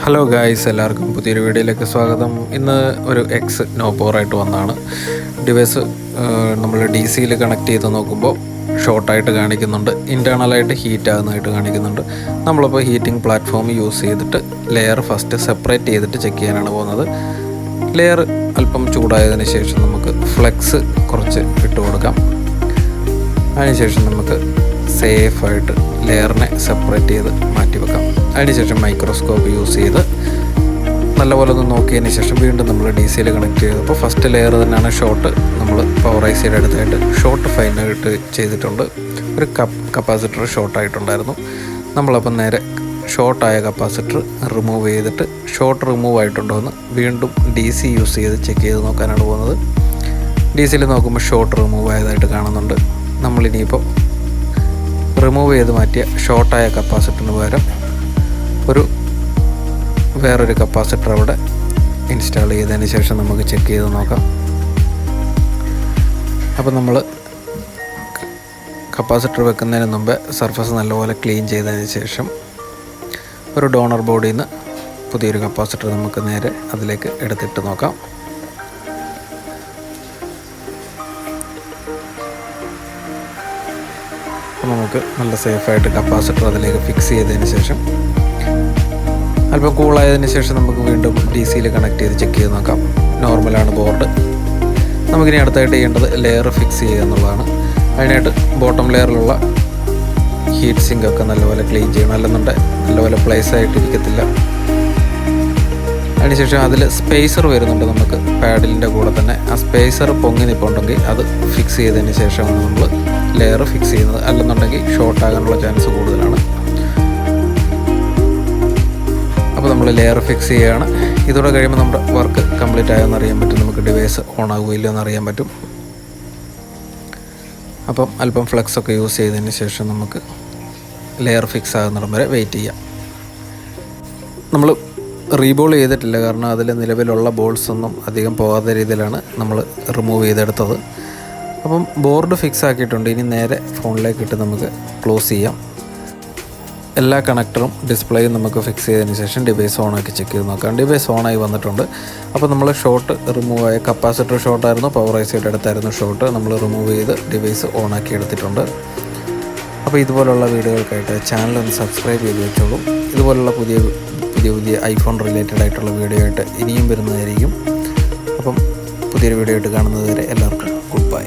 Hello guys, എല്ലാവർക്കും പുതിയൊരു വീഡിയോയിലേക്ക് സ്വാഗതം. ഇന്ന് ഒരു എക്സ് നോ പവറായിട്ട് വന്നതാണ്. ഡിവൈസ് നമ്മൾ DC-യിൽ കണക്ട് ചെയ്ത് നോക്കുമ്പോൾ ഷോർട്ടായിട്ട് കാണിക്കുന്നുണ്ട്, ഇൻറ്റേർണലായിട്ട് ഹീറ്റ് ആകുന്നതായിട്ട് കാണിക്കുന്നുണ്ട്. നമ്മളിപ്പോൾ ഹീറ്റിംഗ് പ്ലാറ്റ്ഫോം യൂസ് ചെയ്തിട്ട് ലെയർ ഫസ്റ്റ് സെപ്പറേറ്റ് ചെയ്തിട്ട് ചെക്ക് ചെയ്യാനാണ് പോകുന്നത്. ലെയർ അല്പം ചൂടായതിനു ശേഷം നമുക്ക് ഫ്ലെക്സ് കുറച്ച് ഇട്ട് കൊടുക്കാം. അതിനുശേഷം നമുക്ക് സേഫായിട്ട് ലെയറിനെ സെപ്പറേറ്റ് ചെയ്ത് മാറ്റി വെക്കാം. അതിനുശേഷം മൈക്രോസ്കോപ്പ് യൂസ് ചെയ്ത് നല്ലപോലെ ഒന്ന് നോക്കിയതിന് ശേഷം വീണ്ടും നമ്മൾ DC-യിൽ കണക്ട് ചെയ്തപ്പോൾ ഫസ്റ്റ് ലെയർ തന്നെയാണ് ഷോർട്ട്. നമ്മൾ പവർ IC-യുടെ അടുത്തായിട്ട് ഷോർട്ട് ഫൈനായിട്ട് ചെയ്തിട്ടുണ്ട്. ഒരു കപ്പാസിറ്റർ ഷോർട്ടായിട്ടുണ്ടായിരുന്നു. നമ്മളപ്പം നേരെ ഷോർട്ടായ കപ്പാസിറ്റർ റിമൂവ് ചെയ്തിട്ട് ഷോർട്ട് റിമൂവ് ആയിട്ടുണ്ടോ എന്ന് വീണ്ടും DC യൂസ് ചെയ്ത് ചെക്ക് ചെയ്ത് നോക്കാനാണ് പോകുന്നത്. DC-യിൽ നോക്കുമ്പോൾ ഷോർട്ട് റിമൂവ് ആയതായിട്ട് കാണുന്നുണ്ട്. നമ്മളിനിയിപ്പോൾ റിമൂവ് ചെയ്ത് മാറ്റിയ ഷോർട്ടായ കപ്പാസിറ്ററിന് പകരം വേറൊരു കപ്പാസിറ്റർ അവിടെ ഇൻസ്റ്റാൾ ചെയ്തതിന് ശേഷം നമുക്ക് ചെക്ക് ചെയ്ത് നോക്കാം. അപ്പോൾ നമ്മൾ കപ്പാസിറ്റർ വെക്കുന്നതിന് മുമ്പേ സർഫസ് നല്ലപോലെ ക്ലീൻ ചെയ്തതിന് ശേഷം ഒരു ഡോണർ ബോർഡിൽ നിന്ന് പുതിയൊരു കപ്പാസിറ്റർ നമുക്ക് നേരെ അതിലേക്ക് എടുത്തിട്ട് നോക്കാം. അപ്പോൾ നമുക്ക് നല്ല സേഫായിട്ട് കപ്പാസിറ്റർ അതിലേക്ക് ഫിക്സ് ചെയ്തതിന് ശേഷം അല്പം കൂളായതിന് ശേഷം നമുക്ക് വീണ്ടും DC-യിൽ കണക്ട് ചെയ്ത് ചെക്ക് ചെയ്ത് നോക്കാം. നോർമലാണ് ബോർഡ്. നമുക്കിനി അടുത്തായിട്ട് ചെയ്യേണ്ടത് ലെയർ ഫിക്സ് ചെയ്യുക എന്നുള്ളതാണ്. അതിനായിട്ട് ബോട്ടം ലെയറിലുള്ള ഹീറ്റ് സിങ്കൊക്കെ നല്ലപോലെ ക്ലീൻ ചെയ്യണം, അല്ലെന്നുണ്ടെങ്കിൽ നല്ലപോലെ പ്ലേസ് ആയിട്ടിരിക്കത്തില്ല. അതിനുശേഷം അതിൽ സ്പേസർ വരുന്നുണ്ട് നമുക്ക് പാഡിലിൻ്റെ കൂടെ തന്നെ. ആ സ്പേസർ പൊങ്ങി നിൽപ്പുണ്ടെങ്കിൽ അത് ഫിക്സ് ചെയ്തതിന് ശേഷമാണ് നമ്മൾ ലെയർ ഫിക്സ് ചെയ്യുന്നത്, അല്ലെന്നുണ്ടെങ്കിൽ ഷോർട്ട് ആകാനുള്ള ചാൻസ് കൂടുതലാണ്. അപ്പോൾ നമ്മൾ ലെയർ ഫിക്സ് ചെയ്യുകയാണ്. ഇതോടെ കഴിയുമ്പോൾ നമ്മുടെ വർക്ക് കംപ്ലീറ്റ് ആയെന്ന് അറിയാൻ പറ്റും. നമുക്ക് ഡിവൈസ് ഓൺ ആകുകയില്ലോ എന്നറിയാൻ പറ്റും. അപ്പം അല്പം ഫ്ലെക്സൊക്കെ യൂസ് ചെയ്തതിന് ശേഷം നമുക്ക് ലെയർ ഫിക്സ് ആകുന്നിടം വരെ വെയിറ്റ് ചെയ്യാം. നമ്മൾ റീബോൾ ചെയ്തിട്ടില്ല, കാരണം അതിൽ നിലവിലുള്ള ബോൾസ് ഒന്നും അധികം പോകാത്ത രീതിയിലാണ് നമ്മൾ റിമൂവ് ചെയ്തെടുത്തത്. അപ്പം ബോർഡ് ഫിക്സ് ആക്കിയിട്ടുണ്ട്. ഇനി നേരെ ഫോണിലേക്ക് ഇട്ട് നമുക്ക് ക്ലോസ് ചെയ്യാം. എല്ലാ കണക്ടറും ഡിസ്പ്ലേയും നമുക്ക് ഫിക്സ് ചെയ്തതിന് ശേഷം ഡിവൈസ് ഓണാക്കി ചെക്ക് ചെയ്ത് നോക്കാം. ഡിവൈസ് ഓണായി വന്നിട്ടുണ്ട്. അപ്പോൾ നമ്മൾ ഷോർട്ട് റിമൂവ് ആയ കപ്പാസിറ്റർ ഷോർട്ടായിരുന്നു, പവർ IC-യുടെ അടുത്തായിരുന്നു ഷോർട്ട്. നമ്മൾ റിമൂവ് ചെയ്ത് ഡിവൈസ് ഓണാക്കി എടുത്തിട്ടുണ്ട്. അപ്പോൾ ഇതുപോലുള്ള വീഡിയോകൾക്കായിട്ട് ചാനൽ ഒന്ന് സബ്സ്ക്രൈബ് ചെയ്ത് വെച്ചോളൂ. ഇതുപോലുള്ള പുതിയ ഐഫോൺ റിലേറ്റഡ് ആയിട്ടുള്ള വീഡിയോ ആയിട്ട് ഇനിയും വരുന്നതായിരിക്കും. അപ്പം പുതിയൊരു വീഡിയോ ആയിട്ട് കാണുന്നത് വരെ എല്ലാവർക്കും ഗുഡ് ബൈ.